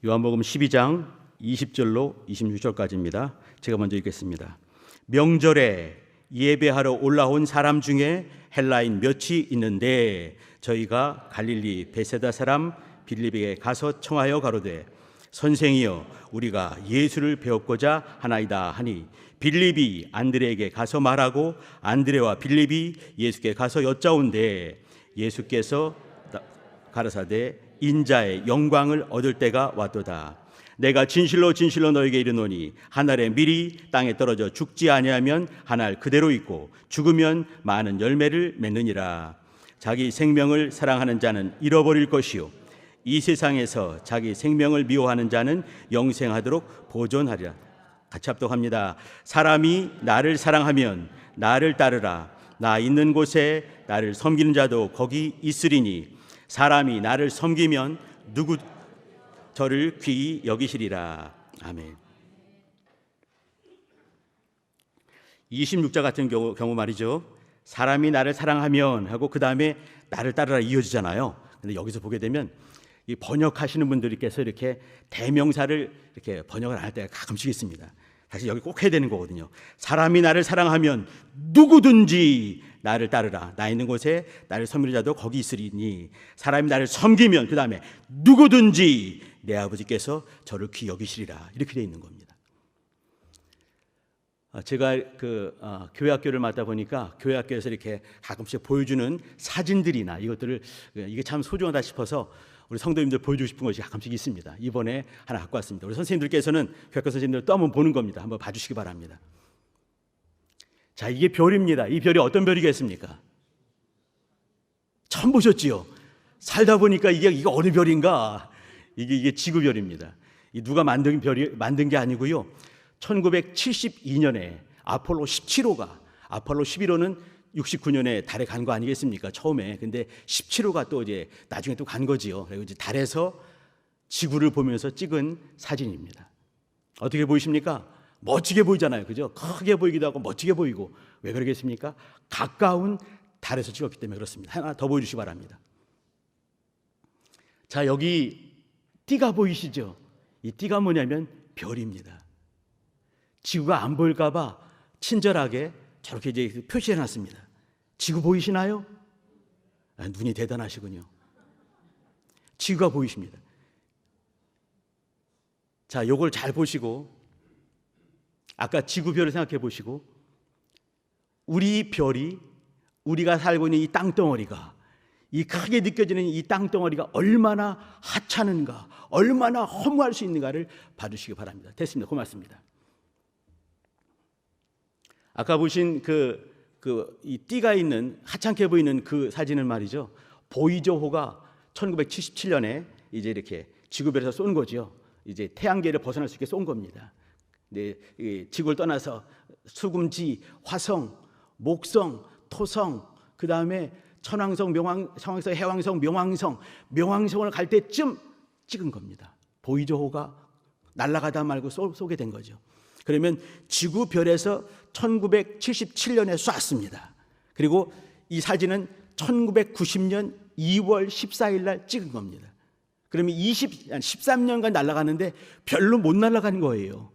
요한복음 12장 20절로 26절까지입니다. 제가 먼저 읽겠습니다. 명절에 예배하러 올라온 사람 중에 헬라인 몇이 있는데 저희가 갈릴리 베세다 사람 빌립에게 가서 청하여 가로되 선생이여 우리가 예수를 배웠고자 하나이다 하니 빌립이 안드레에게 가서 말하고 안드레와 빌립이 예수께 가서 여짜온대 예수께서 가라사대 인자의 영광을 얻을 때가 왔도다. 내가 진실로 진실로 너에게 이르노니 한 알의 밀이 땅에 떨어져 죽지 아니하면 한 알 그대로 있고 죽으면 많은 열매를 맺느니라. 자기 생명을 사랑하는 자는 잃어버릴 것이요 이 세상에서 자기 생명을 미워하는 자는 영생하도록 보존하리라. 같이 합독합니다. 사람이 나를 사랑하면 나를 따르라. 나 있는 곳에 나를 섬기는 자도 거기 있으리니 사람이 나를 섬기면 누구 저를 귀히 여기시리라. 아멘. 26절 같은 경우 말이죠. 사람이 나를 사랑하면 하고 그 다음에 나를 따르라 이어지잖아요. 근데 여기서 보게 되면 이 번역하시는 분들께서 이렇게 대명사를 이렇게 번역을 안 할 때가 가끔씩 있습니다. 사실 여기 꼭 해야 되는 거거든요. 사람이 나를 사랑하면 누구든지 나를 따르라. 나 있는 곳에 나를 섬기는 자도 거기 있으리니 사람이 나를 섬기면 그 다음에 누구든지 내 아버지께서 저를 귀히 여기시리라. 이렇게 되어 있는 겁니다. 제가 교회 학교를 맡다 보니까 교회 학교에서 이렇게 가끔씩 보여주는 사진들이나 이것들을 이게 참 소중하다 싶어서 우리 성도님들 보여주고 싶은 것이 가끔씩 있습니다. 이번에 하나 갖고 왔습니다. 우리 선생님들께서는 교학교 선생님들 또 한번 보는 겁니다. 한번 봐주시기 바랍니다. 자, 이게 별입니다. 이 별이 어떤 별이겠습니까? 처음 보셨지요? 살다 보니까 이게 어느 별인가? 이게 지구별입니다. 이 누가 만든 게 아니고요. 1972년에 아폴로 17호가 아폴로 11호는 69년에 달에 간 거 아니겠습니까? 처음에. 근데 17호가 또 이제 나중에 또 간 거지요. 그리고 이제 달에서 지구를 보면서 찍은 사진입니다. 어떻게 보이십니까? 멋지게 보이잖아요. 그죠? 크게 보이기도 하고 멋지게 보이고. 왜 그러겠습니까? 가까운 달에서 찍었기 때문에 그렇습니다. 하나 더 보여주시기 바랍니다. 자, 여기 띠가 보이시죠? 이 띠가 뭐냐면 별입니다. 지구가 안 보일까 봐 친절하게 저렇게 이제 표시해 놨습니다. 지구 보이시나요? 눈이 대단하시군요. 지구가 보이십니다. 자, 요걸 잘 보시고 아까 지구별을 생각해 보시고 우리 별이 우리가 살고 있는 이 땅덩어리가 이 크게 느껴지는 이 땅덩어리가 얼마나 하찮은가 얼마나 허무할 수 있는가를 봐주시기 바랍니다. 됐습니다. 고맙습니다. 아까 보신 이 띠가 있는 하찮게 보이는 그 사진은 말이죠. 보이저호가 1977년에 이제 이렇게 지구별에서 쏜 거죠. 이제 태양계를 벗어날 수 있게 쏜 겁니다. 네, 지구를 떠나서 수금지, 화성, 목성, 토성, 그 다음에 천왕성, 성왕성, 해왕성, 명왕성을 갈 때쯤 찍은 겁니다. 보이저호가 날아가다 말고 쏘게 된 거죠. 그러면 지구별에서 1977년에 쐈습니다. 그리고 이 사진은 1990년 2월 14일 날 찍은 겁니다. 그러면 13년간 날아가는데 별로 못 날아가는 거예요.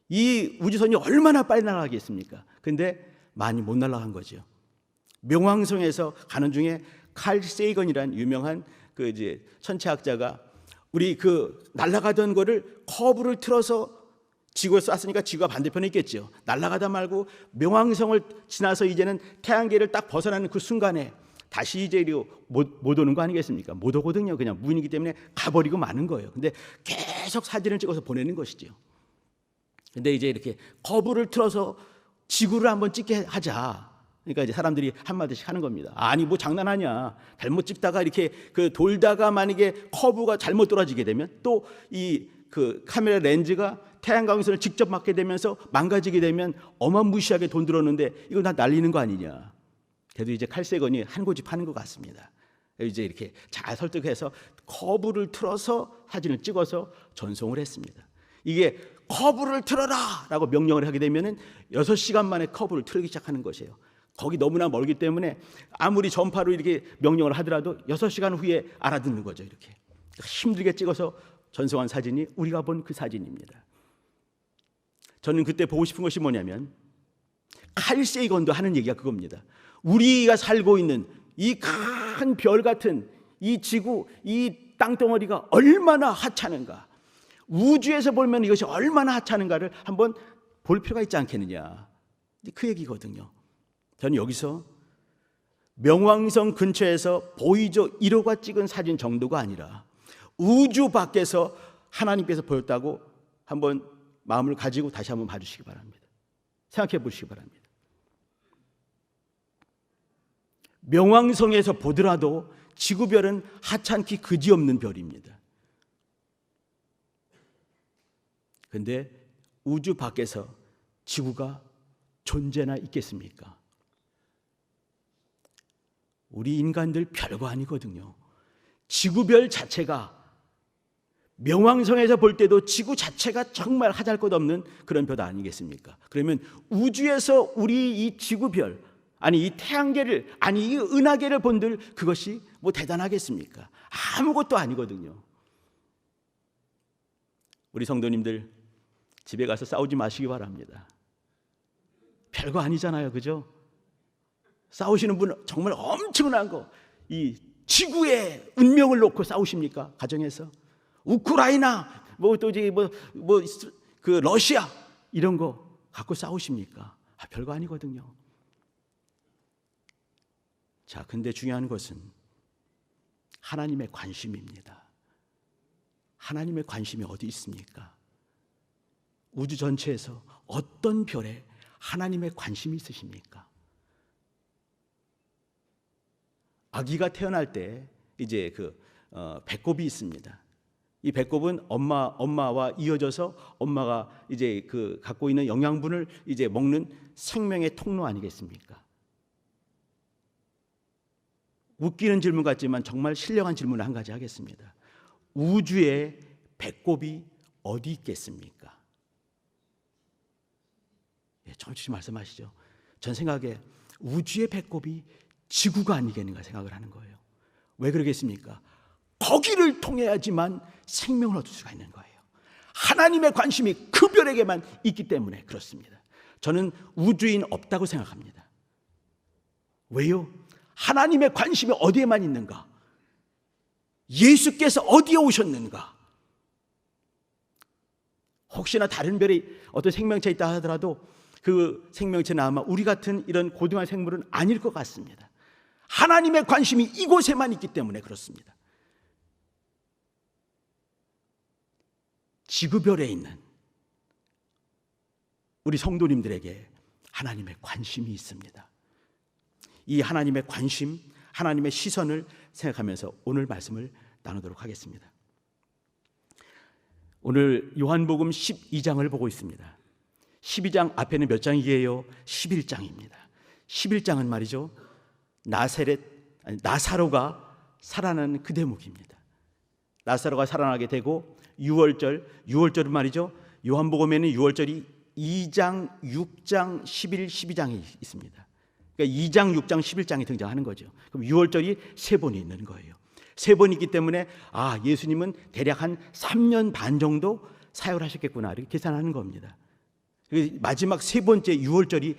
이 우주선이 얼마나 빨리 날아가겠습니까? 근데 많이 못 날아간 거죠. 명왕성에서 가는 중에 칼 세이건이라는 유명한 이제 천체학자가 우리 날아가던 거를 커브를 틀어서 지구에 쐈으니까 지구가 반대편에 있겠죠. 날아가다 말고 명왕성을 지나서 이제는 태양계를 딱 벗어나는 그 순간에 다시 이제 못 오는 거 아니겠습니까? 못 오거든요. 그냥 무인이기 때문에 가버리고 마는 거예요. 근데 계속 사진을 찍어서 보내는 것이죠. 근데 이제 이렇게 커브를 틀어서 지구를 한번 찍게 하자. 그러니까 이제 사람들이 한마디씩 하는 겁니다. 아니 뭐 장난하냐. 잘못 찍다가 이렇게 돌다가 만약에 커브가 잘못 떨어지게 되면 또 카메라 렌즈가 태양광선을 직접 맞게 되면서 망가지게 되면 어마무시하게 돈 들었는데 이거 다 날리는 거 아니냐. 그래도 이제 칼세건이 한 고집 하는 것 같습니다. 이제 이렇게 잘 설득해서 커브를 틀어서 사진을 찍어서 전송을 했습니다. 이게 커브를 틀어라 라고 명령을 하게 되면 6시간 만에 커브를 틀기 시작하는 것이에요. 거기 너무나 멀기 때문에 아무리 전파로 이렇게 명령을 하더라도 6시간 후에 알아듣는 거죠. 이렇게 힘들게 찍어서 전송한 사진이 우리가 본 그 사진입니다. 저는 그때 보고 싶은 것이 뭐냐면 칼 세이건도 하는 얘기가 그겁니다. 우리가 살고 있는 이 큰 별 같은 이 지구, 이 땅덩어리가 얼마나 하찮은가, 우주에서 보면 이것이 얼마나 하찮은가를 한번 볼 필요가 있지 않겠느냐, 그 얘기거든요. 저는 여기서 명왕성 근처에서 보이저 1호가 찍은 사진 정도가 아니라 우주 밖에서 하나님께서 보였다고 한번 마음을 가지고 다시 한번 봐주시기 바랍니다. 생각해 보시기 바랍니다. 명왕성에서 보더라도 지구별은 하찮기 그지없는 별입니다. 그런데 우주 밖에서 지구가 존재나 있겠습니까? 우리 인간들 별거 아니거든요. 지구별 자체가, 명왕성에서 볼 때도 지구 자체가 정말 하잘것없는 그런 별 아니겠습니까? 그러면 우주에서 우리 이 지구별, 아니 이 태양계를, 아니 이 은하계를 본들 그것이 뭐 대단하겠습니까? 아무것도 아니거든요. 우리 성도님들 집에 가서 싸우지 마시기 바랍니다. 별거 아니잖아요, 그죠? 싸우시는 분은 정말 엄청난 거, 이 지구의 운명을 놓고 싸우십니까? 가정에서 우크라이나 그 러시아 이런 거 갖고 싸우십니까? 별거 아니거든요. 자, 근데 중요한 것은 하나님의 관심입니다. 하나님의 관심이 어디 있습니까? 우주 전체에서 어떤 별에 하나님의 관심이 있으십니까? 아기가 태어날 때 이제 배꼽이 있습니다. 이 배꼽은 엄마와 이어져서 엄마가 이제 갖고 있는 영양분을 이제 먹는 생명의 통로 아니겠습니까? 웃기는 질문 같지만 정말 신령한 질문을 한 가지 하겠습니다. 우주에 배꼽이 어디 있겠습니까? 정치시 말씀하시죠. 전 생각에 우주의 배꼽이 지구가 아니겠는가 생각을 하는 거예요. 왜 그러겠습니까? 거기를 통해야지만 생명을 얻을 수가 있는 거예요. 하나님의 관심이 그 별에게만 있기 때문에 그렇습니다. 저는 우주인 없다고 생각합니다. 왜요? 하나님의 관심이 어디에만 있는가? 예수께서 어디에 오셨는가? 혹시나 다른 별에 어떤 생명체 있다 하더라도 그 생명체는 아마 우리 같은 이런 고등한 생물은 아닐 것 같습니다. 하나님의 관심이 이곳에만 있기 때문에 그렇습니다. 지구별에 있는 우리 성도님들에게 하나님의 관심이 있습니다. 이 하나님의 관심, 하나님의 시선을 생각하면서 오늘 말씀을 나누도록 하겠습니다. 오늘 요한복음 12장을 보고 있습니다. 12장 앞에는 몇 장이에요? 11장입니다. 11장은 말이죠, 나사로가 살아나는 그 대목입니다. 나사로가 살아나게 되고 6월절은 말이죠, 요한복음에는 6월절이 2장, 6장, 11, 12장이 있습니다. 그러니까 2장, 6장, 11장이 등장하는 거죠. 그럼 6월절이 3번이 있는 거예요. 3번이 있기 때문에 예수님은 대략 한 3년 반 정도 사역을 하셨겠구나 이렇게 계산하는 겁니다. 마지막 3번째 6월절이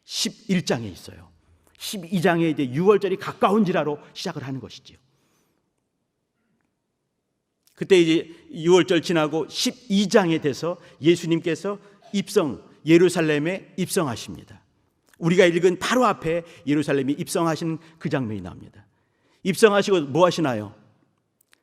11장에 있어요. 12장에 이제 6월절이 가까운지라로 시작을 하는 것이죠. 그때 이제 6월절 지나고 12장에 돼서 예수님께서 예루살렘에 입성하십니다. 우리가 읽은 바로 앞에 예루살렘이 입성하신 그 장면이 나옵니다. 입성하시고 뭐 하시나요?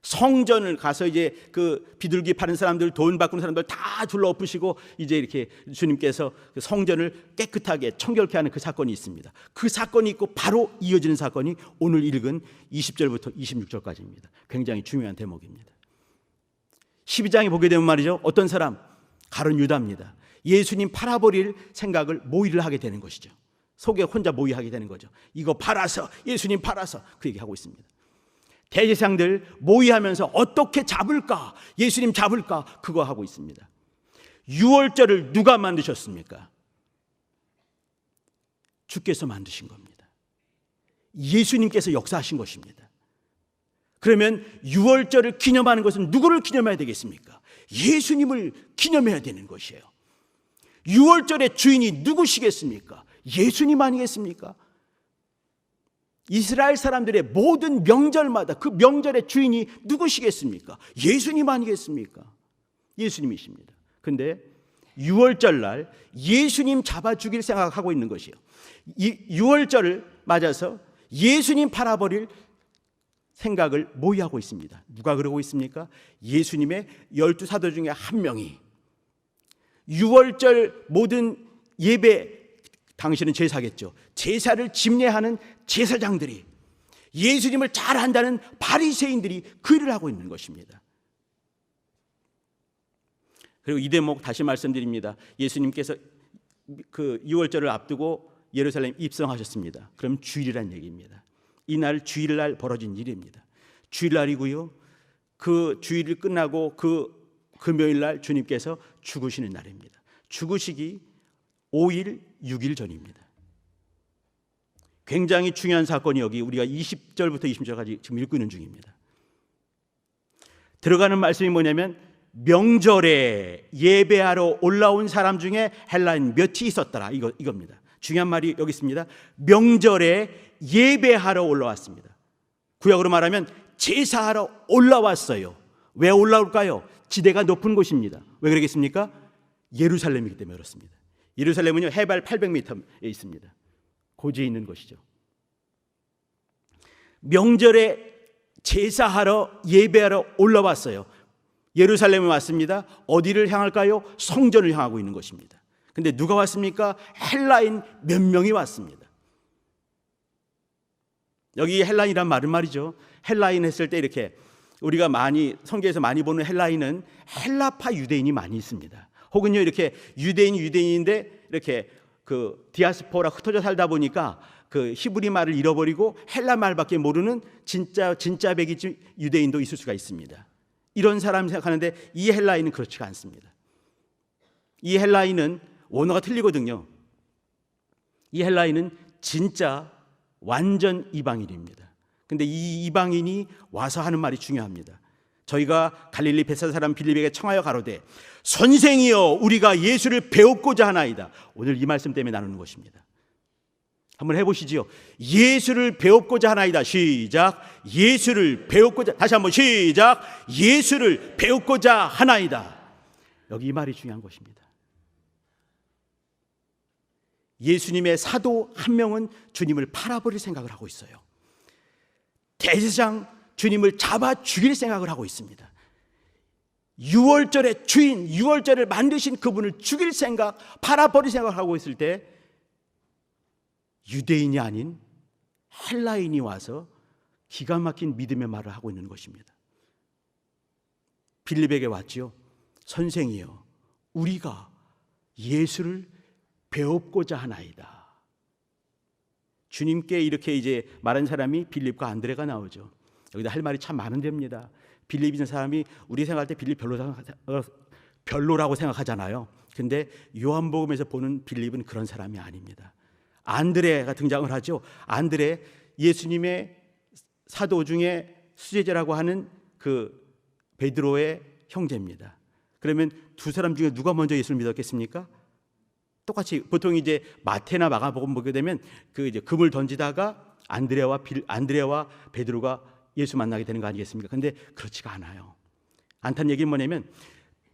성전을 가서 이제 그 비둘기 파는 사람들, 돈 바꾸는 사람들 다 둘러 엎으시고 이제 이렇게 주님께서 그 성전을 깨끗하게 청결케 하는 그 사건이 있습니다. 그 사건이 있고 바로 이어지는 사건이 오늘 읽은 20절부터 26절까지입니다. 굉장히 중요한 대목입니다. 12장에 보게 되면 말이죠, 어떤 사람, 가룟 유다입니다. 예수님 팔아버릴 생각을 모의를 하게 되는 것이죠. 속에 혼자 모의하게 되는 거죠. 이거 팔아서, 예수님 팔아서, 그 얘기하고 있습니다. 대제사장들 모의하면서 어떻게 잡을까, 예수님 잡을까, 그거 하고 있습니다. 6월절을 누가 만드셨습니까? 주께서 만드신 겁니다. 예수님께서 역사하신 것입니다. 그러면 유월절을 기념하는 것은 누구를 기념해야 되겠습니까? 예수님을 기념해야 되는 것이에요. 유월절의 주인이 누구시겠습니까? 예수님 아니겠습니까? 이스라엘 사람들의 모든 명절마다 그 명절의 주인이 누구시겠습니까? 예수님 아니겠습니까? 예수님이십니다. 근데 유월절 날 예수님 잡아 죽일 생각하고 있는 것이에요. 이 유월절을 맞아서 예수님 팔아버릴 생각을 모의하고 있습니다. 누가 그러고 있습니까? 예수님의 12사도 중에 한 명이 유월절 모든 예배, 당신은 제사겠죠. 제사를 집례하는 제사장들이, 예수님을 잘 안다는 바리새인들이 그 일을 하고 있는 것입니다. 그리고 이 대목 다시 말씀드립니다. 예수님께서 그 유월절을 앞두고 예루살렘 입성하셨습니다. 그럼 주일이란 얘기입니다. 이날 주일날 벌어진 일입니다. 주일날이고요. 그 주일이 끝나고 그 금요일날 주님께서 죽으시는 날입니다. 죽으시기 5일, 6일 전입니다. 굉장히 중요한 사건이 여기 우리가 20절부터 20절까지 지금 읽고 있는 중입니다. 들어가는 말씀이 뭐냐면 명절에 예배하러 올라온 사람 중에 헬라인 몇이 있었더라, 이겁니다. 중요한 말이 여기 있습니다. 명절에 예배하러 올라왔습니다. 구약으로 말하면 제사하러 올라왔어요. 왜 올라올까요? 지대가 높은 곳입니다. 왜 그러겠습니까? 예루살렘이기 때문에 그렇습니다. 예루살렘은요 해발 800m에 있습니다. 고지에 있는 곳이죠. 명절에 제사하러 예배하러 올라왔어요. 예루살렘에 왔습니다. 어디를 향할까요? 성전을 향하고 있는 것입니다. 근데 누가 왔습니까? 헬라인 몇 명이 왔습니다. 여기 헬라인이란 말은 말이죠. 헬라인 했을 때 이렇게 우리가 많이 성경에서 많이 보는 헬라인은 헬라파 유대인이 많이 있습니다. 혹은요 이렇게 유대인인데 이렇게 그 디아스포라 흩어져 살다 보니까 그 히브리 말을 잃어버리고 헬라 말밖에 모르는 진짜 백이 유대인도 있을 수가 있습니다. 이런 사람 생각하는데 이 헬라인은 그렇지가 않습니다. 이 헬라인은 원어가 틀리거든요. 이 헬라인은 진짜 완전 이방인입니다. 근데 이 이방인이 와서 하는 말이 중요합니다. 저희가 갈릴리 베사다 사람 빌립에게 청하여 가로되 선생이여 우리가 예수를 배웁고자 하나이다. 오늘 이 말씀 때문에 나누는 것입니다. 한번 해보시지요. 예수를 배웁고자 하나이다. 시작. 예수를 배웁고자. 다시 한번 시작. 예수를 배웁고자 하나이다. 여기 이 말이 중요한 것입니다. 예수님의 사도 한 명은 주님을 팔아버릴 생각을 하고 있어요. 대제사장 주님을 잡아 죽일 생각을 하고 있습니다. 유월절의 주인, 유월절을 만드신 그분을 죽일 생각, 팔아버릴 생각을 하고 있을 때 유대인이 아닌 헬라인이 와서 기가 막힌 믿음의 말을 하고 있는 것입니다. 빌립에게 왔지요. 선생이여 우리가 예수를 배웁고자 하나이다. 주님께 이렇게 이제 말한 사람이 빌립과 안드레가 나오죠. 여기다 할 말이 참 많은데입니다. 빌립이라는 사람이 우리 생각할 때 빌립 별로라고 생각하잖아요. 근데 요한복음에서 보는 빌립은 그런 사람이 아닙니다. 안드레가 등장을 하죠. 안드레 예수님의 사도 중에 수제자라고 하는 그 베드로의 형제입니다. 그러면 두 사람 중에 누가 먼저 예수를 믿었겠습니까? 똑같이 보통 이제 마태나 마가복음 보게 되면 그 이제 금을 던지다가 안드레와 베드로가 예수 만나게 되는 거 아니겠습니까? 근데 그렇지가 않아요. 않다는 얘기는 뭐냐면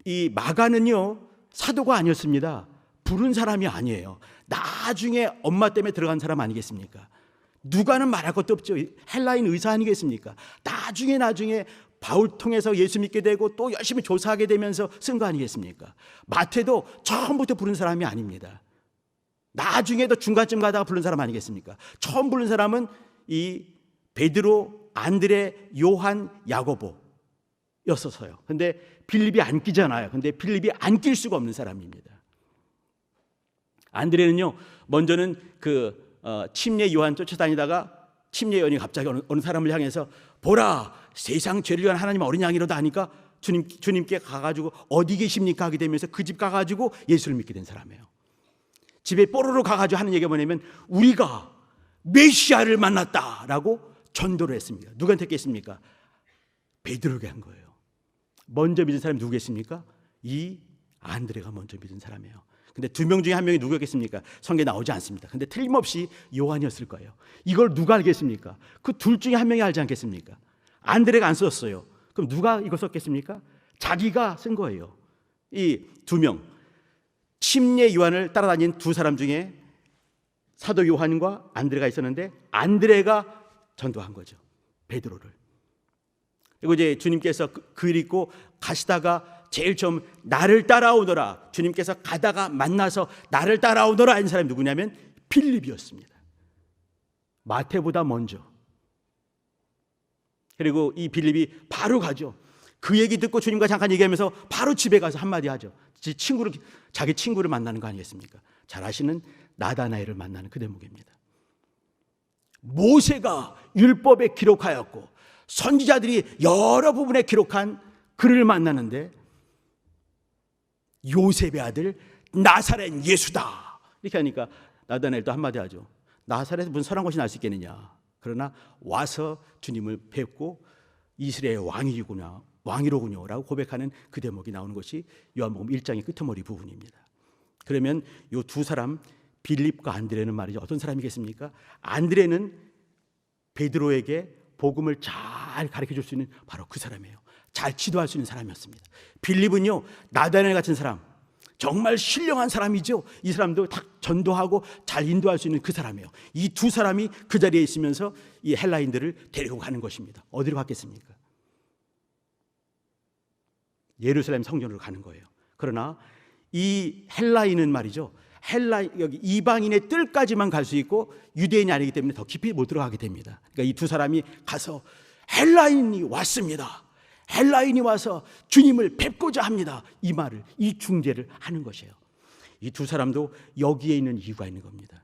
이 마가는요 사도가 아니었습니다. 부른 사람이 아니에요. 나중에 엄마 때문에 들어간 사람 아니겠습니까? 누가는 말할 것도 없죠. 헬라인 의사 아니겠습니까? 나중에 바울 통해서 예수 믿게 되고 또 열심히 조사하게 되면서 쓴 거 아니겠습니까? 마태도 처음부터 부른 사람이 아닙니다. 나중에도 중간쯤 가다가 부른 사람 아니겠습니까? 처음 부른 사람은 이 베드로, 안드레, 요한, 야고보였어서요. 근데 빌립이 안 끼잖아요. 근데 빌립이 안 낄 수가 없는 사람입니다. 안드레는요, 먼저는 그 침례 요한 쫓아다니다가 침례 요한이 갑자기 어느 사람을 향해서 보라, 세상 죄를 위한 하나님 어린 양이로다 하니까 주님께 가가지고 어디 계십니까 하게 되면서 그 집 가가지고 예수를 믿게 된 사람이에요. 집에 뽀로로 가가지고 하는 얘기가 뭐냐면 우리가 메시아를 만났다라고 전도를 했습니다. 누구한테 했겠습니까? 베드로에게 한 거예요. 먼저 믿은 사람이 누구겠습니까? 이 안드레가 먼저 믿은 사람이에요. 근데 두 명 중에 한 명이 누구였겠습니까? 성경에 나오지 않습니다. 근데 틀림없이 요한이었을 거예요. 이걸 누가 알겠습니까? 그 둘 중에 한 명이 알지 않겠습니까? 안드레가 안 썼어요. 그럼 누가 이거 썼겠습니까? 자기가 쓴 거예요. 이 두 명, 침례 요한을 따라다닌 두 사람 중에 사도 요한과 안드레가 있었는데 안드레가 전도한 거죠. 베드로를. 그리고 이제 주님께서 글 읽고 가시다가 제일 처음 나를 따라오너라, 주님께서 가다가 만나서 나를 따라오너라 한 사람이 누구냐면 빌립이었습니다. 마태보다 먼저. 그리고 이 빌립이 바로 가죠. 그 얘기 듣고 주님과 잠깐 얘기하면서 바로 집에 가서 한마디 하죠. 자기 친구를 만나는 거 아니겠습니까? 잘 아시는 나다나엘을 만나는 그 대목입니다. 모세가 율법에 기록하였고 선지자들이 여러 부분에 기록한 그를 만나는데 요셉의 아들 나사렛 예수다 이렇게 하니까 나다나엘도 한마디 하죠. 나사렛에 무슨 선한 것이 날 수 있겠느냐. 그러나 와서 주님을 뵙고 이스라엘 왕이로군요 라고 고백하는 그 대목이 나오는 것이 요한복음 1장의 끄트머리 부분입니다. 그러면 이 두 사람 빌립과 안드레는 말이죠. 어떤 사람이겠습니까? 안드레는 베드로에게 복음을 잘 가르쳐줄 수 있는 바로 그 사람이에요. 잘 지도할 수 있는 사람이었습니다. 빌립은요, 나다나엘 같은 사람, 정말 신령한 사람이죠. 이 사람도 다 전도하고 잘 인도할 수 있는 그 사람이에요. 이 두 사람이 그 자리에 있으면서 이 헬라인들을 데리고 가는 것입니다. 어디로 갔겠습니까? 예루살렘 성전으로 가는 거예요. 그러나 이 헬라인은 말이죠, 여기 이방인의 뜰까지만 갈 수 있고 유대인이 아니기 때문에 더 깊이 못 들어가게 됩니다. 그러니까 이 두 사람이 가서 헬라인이 왔습니다. 헬라인이 와서 주님을 뵙고자 합니다. 이 말을, 이 중재를 하는 것이에요. 이 두 사람도 여기에 있는 이유가 있는 겁니다.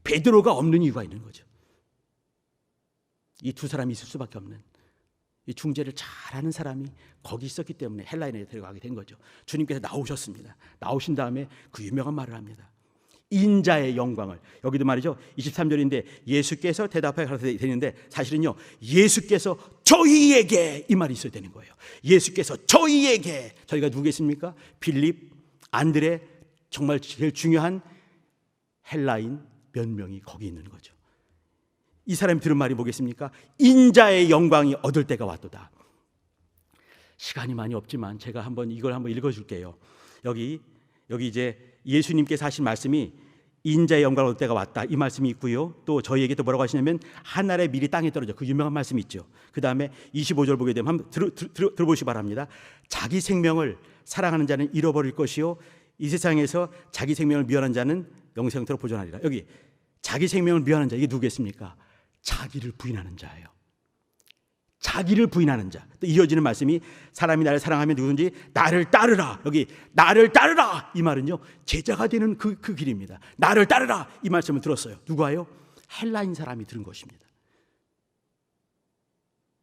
베드로가 없는 이유가 있는 거죠. 이 두 사람이 있을 수밖에 없는, 이 중재를 잘하는 사람이 거기 있었기 때문에 헬라인에 데려가게 된 거죠. 주님께서 나오셨습니다. 나오신 다음에 그 유명한 말을 합니다. 인자의 영광을, 여기도 말이죠 23절인데 예수께서 대답하여 가르쳐 되는데 사실은요 예수께서 저희에게 이 말이 있어야 되는 거예요. 예수께서 저희에게, 저희가 누구겠습니까? 빌립, 안드레, 정말 제일 중요한 헬라인 몇 명이 거기 있는 거죠. 이 사람이 들은 말이 뭐겠습니까? 인자의 영광이 얻을 때가 왔도다. 시간이 많이 없지만 제가 이걸 한번 읽어줄게요. 여기 이제 예수님께서 하신 말씀이 인자의 영광을 얻을 때가 왔다 이 말씀이 있고요. 또 저희에게 또 뭐라고 하시냐면 하늘의 밀이 땅에 떨어져, 그 유명한 말씀이 있죠. 그 다음에 25절 보게 되면 한번 들어보시기 바랍니다. 자기 생명을 사랑하는 자는 잃어버릴 것이요 이 세상에서 자기 생명을 미워하는 자는 영생토록 보존하리라. 여기 자기 생명을 미워하는 자, 이게 누구겠습니까? 자기를 부인하는 자예요. 자기를 부인하는 자. 또 이어지는 말씀이 사람이 나를 사랑하면 누구든지 나를 따르라. 여기 나를 따르라 이 말은요 제자가 되는 그 길입니다. 나를 따르라 이 말씀을 들었어요. 누가요? 헬라인 사람이 들은 것입니다.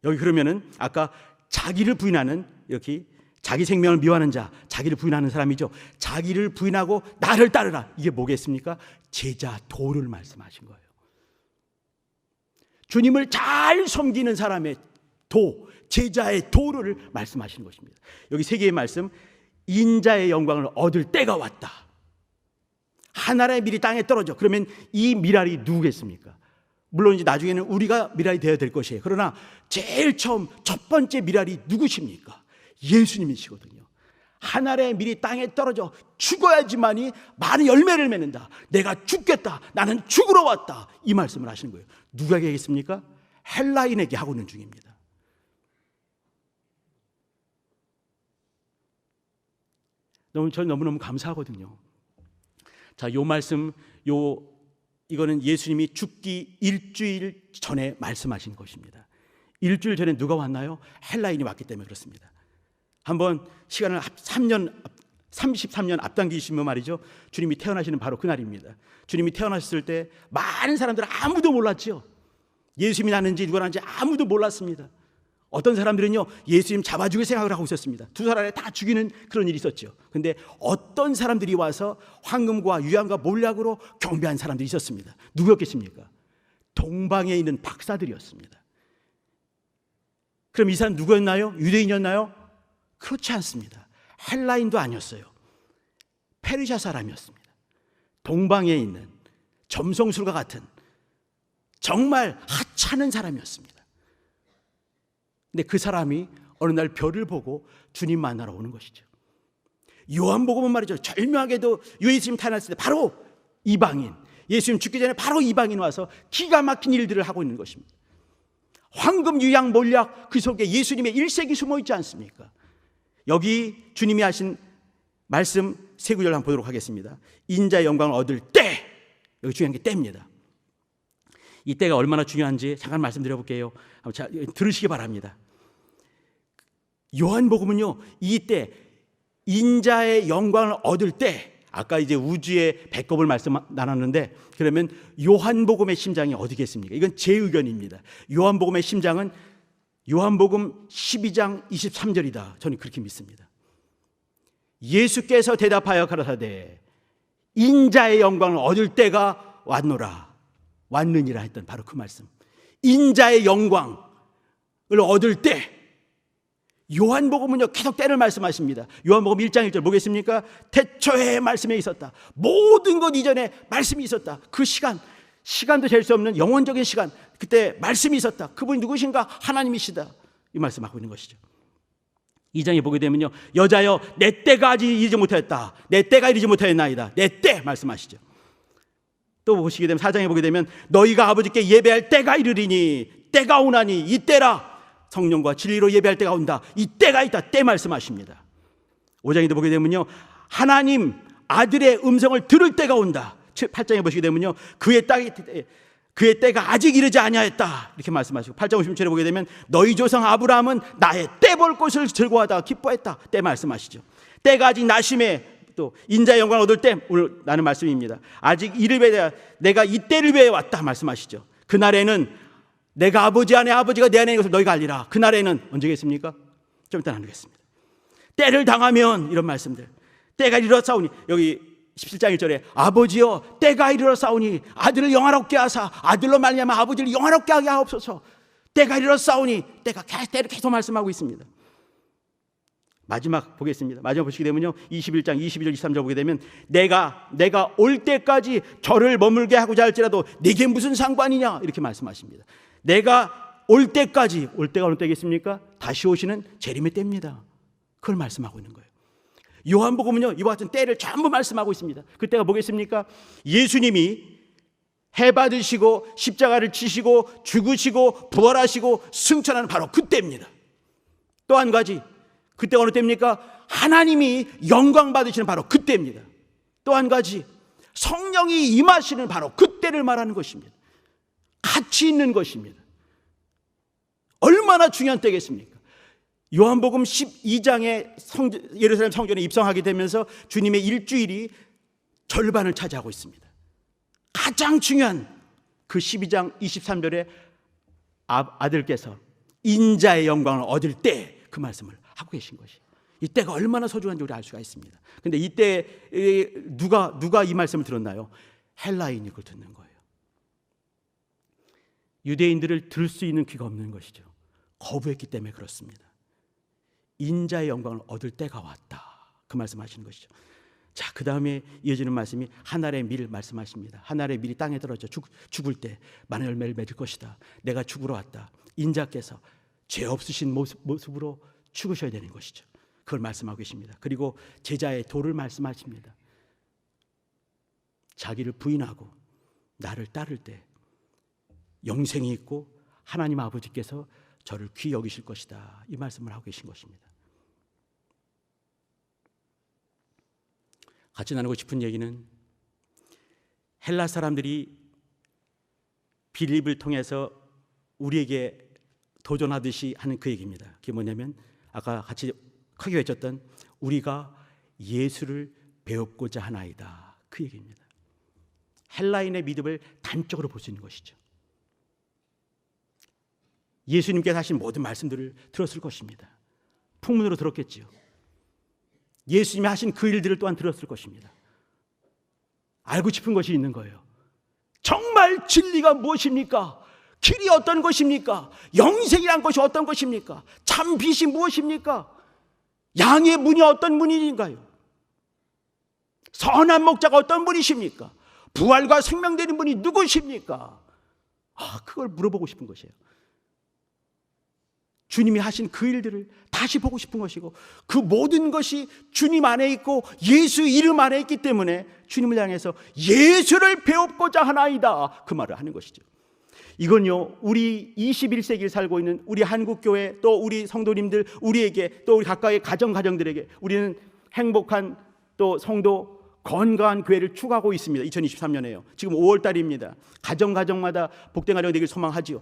여기 그러면은 아까 자기를 부인하는, 이렇게 자기 생명을 미워하는 자, 자기를 부인하는 사람이죠. 자기를 부인하고 나를 따르라, 이게 뭐겠습니까? 제자 도를 말씀하신 거예요. 주님을 잘 섬기는 사람의 도, 제자의 도를 말씀하시는 것입니다. 여기 세 개의 말씀, 인자의 영광을 얻을 때가 왔다. 하늘의 밀이 땅에 떨어져. 그러면 이 밀알이 누구겠습니까? 물론 이제 나중에는 우리가 밀알이 되어야 될 것이에요. 그러나 제일 처음 첫 번째 밀알이 누구십니까? 예수님이시거든요. 하늘의 밀이 땅에 떨어져 죽어야지만이 많은 열매를 맺는다. 내가 죽겠다. 나는 죽으러 왔다. 이 말씀을 하시는 거예요. 누구에게 하겠습니까? 헬라인에게 하고 있는 중입니다. 저는 너무너무 감사하거든요. 자, 요 말씀, 이거는 예수님이 죽기 일주일 전에 말씀하신 것입니다. 일주일 전에 누가 왔나요? 헬라인이 왔기 때문에 그렇습니다. 한번 시간을 33년 앞당기시면 말이죠. 주님이 태어나시는 바로 그날입니다. 주님이 태어나셨을 때 많은 사람들은 아무도 몰랐죠. 예수님이 났는지 누가 났는지 아무도 몰랐습니다. 어떤 사람들은요 예수님 잡아 죽일 생각을 하고 있었습니다. 두 사람을 다 죽이는 그런 일이 있었죠. 근데 어떤 사람들이 와서 황금과 유향과 몰약으로 경배한 사람들이 있었습니다. 누구였겠습니까? 동방에 있는 박사들이었습니다. 그럼 이 사람 누구였나요? 유대인이었나요? 그렇지 않습니다. 헬라인도 아니었어요. 페르시아 사람이었습니다. 동방에 있는 점성술과 같은 정말 하찮은 사람이었습니다. 근데 그 사람이 어느 날 별을 보고 주님 만나러 오는 것이죠. 요한복음은 말이죠, 절묘하게도 예수님 탄생했을 때 바로 이방인, 예수님 죽기 전에 바로 이방인 와서 기가 막힌 일들을 하고 있는 것입니다. 황금, 유양, 몰약, 그 속에 예수님의 일색이 숨어 있지 않습니까? 여기 주님이 하신 말씀 세 구절 한번 보도록 하겠습니다. 인자의 영광을 얻을 때, 여기 중요한 게 때입니다. 이 때가 얼마나 중요한지 잠깐 말씀드려볼게요. 들으시기 바랍니다. 요한복음은요, 이 때 인자의 영광을 얻을 때, 아까 이제 우주의 배꼽을 말씀 나눴는데, 그러면 요한복음의 심장이 어디겠습니까? 이건 제 의견입니다. 요한복음의 심장은 요한복음 12장 23절이다. 저는 그렇게 믿습니다. 예수께서 대답하여 가라사대 인자의 영광을 얻을 때가 왔노라, 왔느니라 했던 바로 그 말씀. 인자의 영광을 얻을 때, 요한복음은요 계속 때를 말씀하십니다. 요한복음 1장 1절 보겠습니까? 태초에 말씀에 있었다. 모든 것 이전에 말씀이 있었다. 그 시간도 잴 수 없는 영원적인 시간, 그때 말씀이 있었다. 그분이 누구신가? 하나님이시다. 이 말씀하고 있는 것이죠. 2장에 보게 되면요, 여자여 내 때가 아직 이르지 못하였다. 내 때가 이르지 못하였나이다. 내 때 말씀하시죠. 또 보시게 되면 4장에 보게 되면 너희가 아버지께 예배할 때가 이르리니 때가 오나니 이 때라. 성령과 진리로 예배할 때가 온다. 이 때가 있다. 때 말씀하십니다. 5장에도 보게 되면요, 하나님 아들의 음성을 들을 때가 온다. 8장에 보시게 되면요, 그의 때가 아직 이르지 아니하였다. 이렇게 말씀하시고 8장 50절에 보게 되면 너희 조상 아브라함은 나의 때 볼 것을 즐거워하다가 기뻐했다. 때 말씀하시죠. 때가 아직 나심에, 또 인자의 영광을 얻을 때, 오늘 나는 말씀입니다. 아직 이를 위해 내가 이 때를 위해 왔다 말씀하시죠. 그날에는 내가 아버지 안에 아버지가 내 안에 있는 것을 너희가 알리라. 그날에는 언제겠습니까? 좀 이따 나누겠습니다. 때를 당하면, 이런 말씀들, 때가 이르렀사오니, 여기 17장 1절에 아버지여 때가 이르렀사오니 아들을 영화롭게 하사 아들로 말미암아 아버지를 영화롭게 하게 하옵소서. 때가 이르렀사오니, 때를 계속 말씀하고 있습니다. 마지막 보겠습니다. 마지막 보시게 되면요, 21장 22절 23절 보게 되면 내가 올 때까지 저를 머물게 하고자 할지라도 네게 무슨 상관이냐, 이렇게 말씀하십니다. 내가 올 때까지, 올 때가 어느 때겠습니까? 다시 오시는 재림의 때입니다. 그걸 말씀하고 있는 거예요. 요한복음은요 이와 같은 때를 전부 말씀하고 있습니다. 그 때가 뭐겠습니까? 예수님이 해 받으시고 십자가를 지시고 죽으시고 부활하시고 승천하는 바로 그때입니다. 또 한 가지, 그때가 어느 때입니까? 하나님이 영광 받으시는 바로 그때입니다. 또 한 가지, 성령이 임하시는 바로 그때를 말하는 것입니다. 같이 있는 것입니다. 얼마나 중요한 때겠습니까? 요한복음 12장에 예루살렘 성전에 입성하게 되면서 주님의 일주일이 절반을 차지하고 있습니다. 가장 중요한 그 12장 23절에 아들께서 인자의 영광을 얻을 때 그 말씀을 하고 계신 것이, 이 때가 얼마나 소중한지 우리 알 수가 있습니다. 그런데 이때 누가 이 말씀을 들었나요? 헬라인이 그걸 듣는 거예요. 유대인들을 들을 수 있는 귀가 없는 것이죠. 거부했기 때문에 그렇습니다. 인자의 영광을 얻을 때가 왔다, 그 말씀하시는 것이죠. 자, 그 다음에 이어지는 말씀이 하늘의 밀 말씀하십니다. 하늘의 밀이 땅에 떨어져 죽을 때 많은 열매를 맺을 것이다. 내가 죽으러 왔다. 인자께서 죄 없으신 모습으로 죽으셔야 되는 것이죠. 그걸 말씀하고 계십니다. 그리고 제자의 도를 말씀하십니다. 자기를 부인하고 나를 따를 때 영생이 있고 하나님 아버지께서 저를 귀히 여기실 것이다, 이 말씀을 하고 계신 것입니다. 같이 나누고 싶은 얘기는 헬라 사람들이 빌립을 통해서 우리에게 도전하듯이 하는 그 얘기입니다. 그게 뭐냐면 아까 같이 크게 외쳤던 우리가 예수를 배우고자 하나이다, 그 얘기입니다. 헬라인의 믿음을 단적으로 볼 수 있는 것이죠. 예수님께서 하신 모든 말씀들을 들었을 것입니다. 풍문으로 들었겠지요. 예수님이 하신 그 일들을 또한 들었을 것입니다. 알고 싶은 것이 있는 거예요. 정말 진리가 무엇입니까? 길이 어떤 것입니까? 영생이란 것이 어떤 것입니까? 참 빛이 무엇입니까? 양의 문이 어떤 문인가요? 선한 목자가 어떤 분이십니까? 부활과 생명되는 분이 누구십니까? 그걸 물어보고 싶은 것이에요. 주님이 하신 그 일들을 다시 보고 싶은 것이고, 그 모든 것이 주님 안에 있고 예수 이름 안에 있기 때문에 주님을 향해서 예수를 배우고자 하나이다, 그 말을 하는 것이죠. 이건요, 우리 21세기를 살고 있는 우리 한국교회, 또 우리 성도님들, 우리에게, 또 우리 각각의 가정들에게 우리는 행복한 또 성도, 건강한 교회를 추구하고 있습니다. 2023년에요. 지금 5월달입니다. 가정마다 복된 가정이 되길 소망하지요.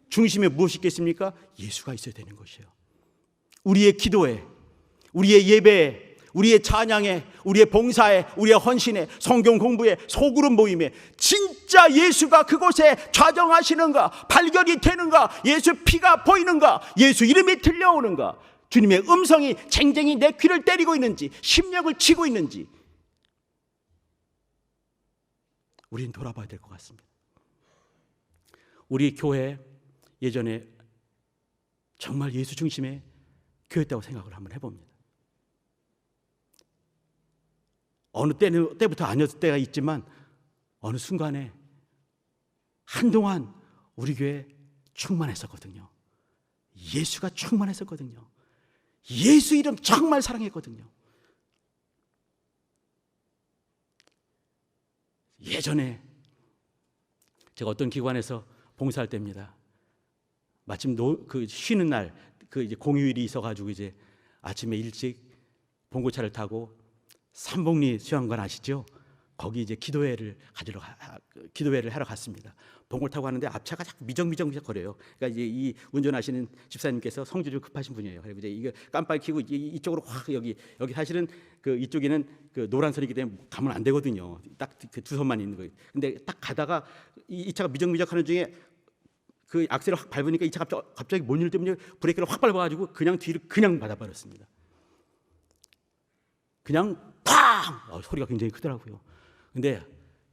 중심에 무엇이 있겠습니까? 예수가 있어야 되는 것이에요. 우리의 기도에, 우리의 예배에, 우리의 찬양에, 우리의 봉사에, 우리의 헌신에, 성경 공부에, 소그룹 모임에 진짜 예수가 그곳에 좌정하시는가, 발견이 되는가, 예수 피가 보이는가, 예수 이름이 들려오는가, 주님의 음성이 쟁쟁이 내 귀를 때리고 있는지, 심령을 치고 있는지 우리는 돌아봐야 될 것 같습니다. 우리 교회 예전에 정말 예수 중심의 교회였다고 생각을 한번 해봅니다. 어느 때부터 아니었을 때가 있지만 어느 순간에 한동안 우리 교회 충만했었거든요. 예수가 충만했었거든요. 예수 이름 정말 사랑했거든요. 예전에 제가 어떤 기관에서 봉사할 때입니다. 마침 그 쉬는 날, 그 이제 공휴일이 있어가지고 이제 아침에 일찍 봉고차를 타고 삼봉리 수양관 아시죠? 거기 이제 기도회를 하러 갔습니다. 봉고를 타고 가는데 앞차가 자꾸 미적미적 거려요. 그러니까 이제 이 운전하시는 집사님께서 성질이 좀 급하신 분이에요. 그리고 이제 이거 깜빡이 켜고 이쪽으로 확 여기 사실은 그 이쪽에는 그 노란선이기 때문에 가면 안 되거든요. 딱 그 두 손만 있는 거예요. 근데 딱 가다가 이 차가 미적미적하는 중에 그 악셀을 확 밟으니까 이 차가 갑자기 뭔 일 때문에 브레이크를 확 밟아가지고 그냥 뒤를 그냥 받아버렸습니다. 그냥 팡! 소리가 굉장히 크더라고요. 근데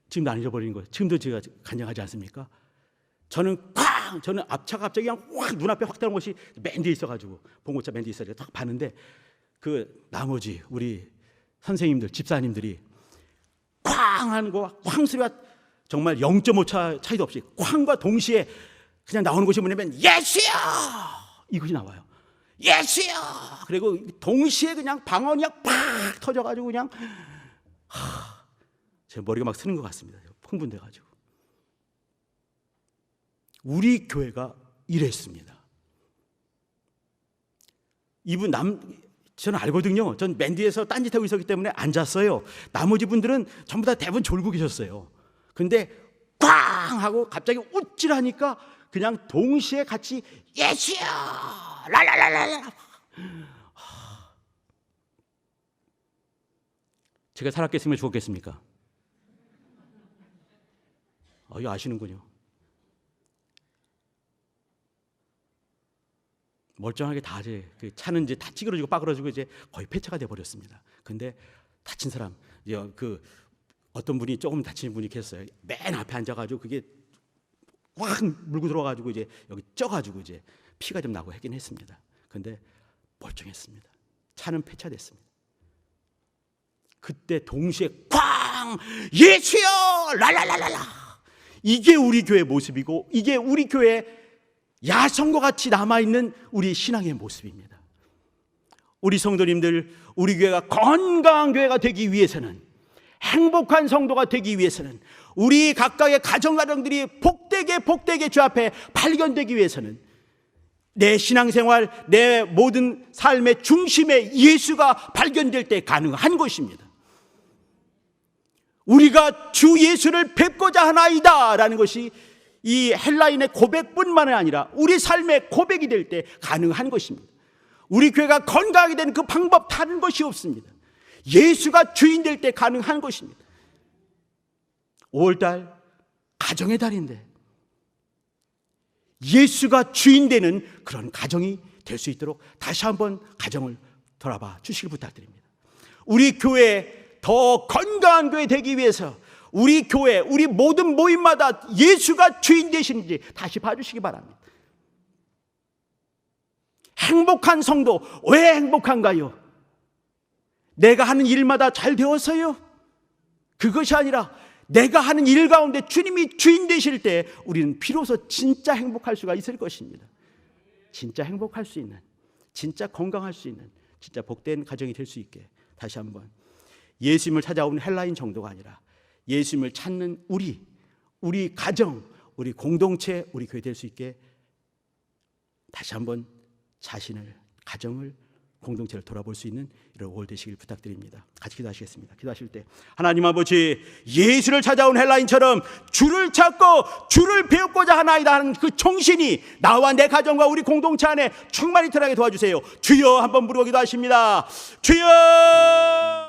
지금도 안 잊어버리는 거예요. 지금도 제가 간증하지 않습니까? 저는 앞차가 갑자기 그냥 확 눈앞에 확 들어온 것이 맨 뒤에 있어가지고 봉고차 맨 뒤에 있어가지고 딱 봤는데 그 나머지 우리 선생님들, 집사님들이 쾅 하는 거, 쾅 소리가 정말 0.5차 차이도 없이 쾅과 동시에 그냥 나오는 것이 뭐냐면 예수야! 이것이 나와요. 예수야! 그리고 동시에 그냥 방언이 팍 터져가지고 그냥 제 머리가 막 쓰는 것 같습니다. 흥분돼가지고. 우리 교회가 이랬습니다. 이분 저는 알거든요. 전 맨 뒤에서 딴짓하고 있었기 때문에 앉았어요. 나머지 분들은 전부 다 대부분 졸고 계셨어요. 근데 꽝 하고 갑자기 웃질하니까 그냥 동시에 같이 예수야! 랄랄랄랄! 제가 살았겠으면 죽었겠습니까? 이거 아시는군요. 멀쩡하게 다 이제 그 차는 이제 다 찌그러지고 빠그러지고 이제 거의 폐차가 돼 버렸습니다. 근데 다친 사람, 그 어떤 분이 조금 다친 분이 계셨어요. 맨 앞에 앉아가지고 그게 확 물고 들어가지고 이제 여기 쪄가지고 이제 피가 좀 나고 하긴 했습니다. 근데 멀쩡했습니다. 차는 폐차됐습니다. 그때 동시에 꽝! 예수여! 랄랄랄랄라! 이게 우리 교회의 모습이고 이게 우리 교회의 야성과 같이 남아있는 우리 신앙의 모습입니다. 우리 성도님들, 우리 교회가 건강한 교회가 되기 위해서는, 행복한 성도가 되기 위해서는, 우리 각각의 가정들이 복되게 주 앞에 발견되기 위해서는 내 신앙생활, 내 모든 삶의 중심에 예수가 발견될 때 가능한 것입니다. 우리가 주 예수를 뵙고자 하나이다 라는 것이 이 헬라인의 고백뿐만 아니라 우리 삶의 고백이 될 때 가능한 것입니다. 우리 교회가 건강하게 되는 그 방법 다른 것이 없습니다. 예수가 주인 될 때 가능한 것입니다. 5월달 가정의 달인데 예수가 주인 되는 그런 가정이 될 수 있도록 다시 한번 가정을 돌아봐 주시길 부탁드립니다. 우리 교회 더 건강한 교회 되기 위해서, 우리 교회, 우리 모든 모임마다 예수가 주인 되시는지 다시 봐주시기 바랍니다. 행복한 성도, 왜 행복한가요? 내가 하는 일마다 잘 되어서요? 그것이 아니라 내가 하는 일 가운데 주님이 주인 되실 때 우리는 비로소 진짜 행복할 수가 있을 것입니다. 진짜 행복할 수 있는, 진짜 건강할 수 있는, 진짜 복된 가정이 될 수 있게 다시 한번 예수님을 찾아오는 헬라인 정도가 아니라 예수님을 찾는 우리 가정, 우리 공동체, 우리 교회 될 수 있게 다시 한번 자신을, 가정을, 공동체를 돌아볼 수 있는 이런 5월 되시길 부탁드립니다. 같이 기도하시겠습니다. 기도하실 때 하나님 아버지, 예수를 찾아온 헬라인처럼 주를 찾고 주를 배우고자 하나이다 하는 그 정신이 나와 내 가정과 우리 공동체 안에 충만히 드러나게 도와주세요. 주여, 한번 부르고 기도하십니다. 주여.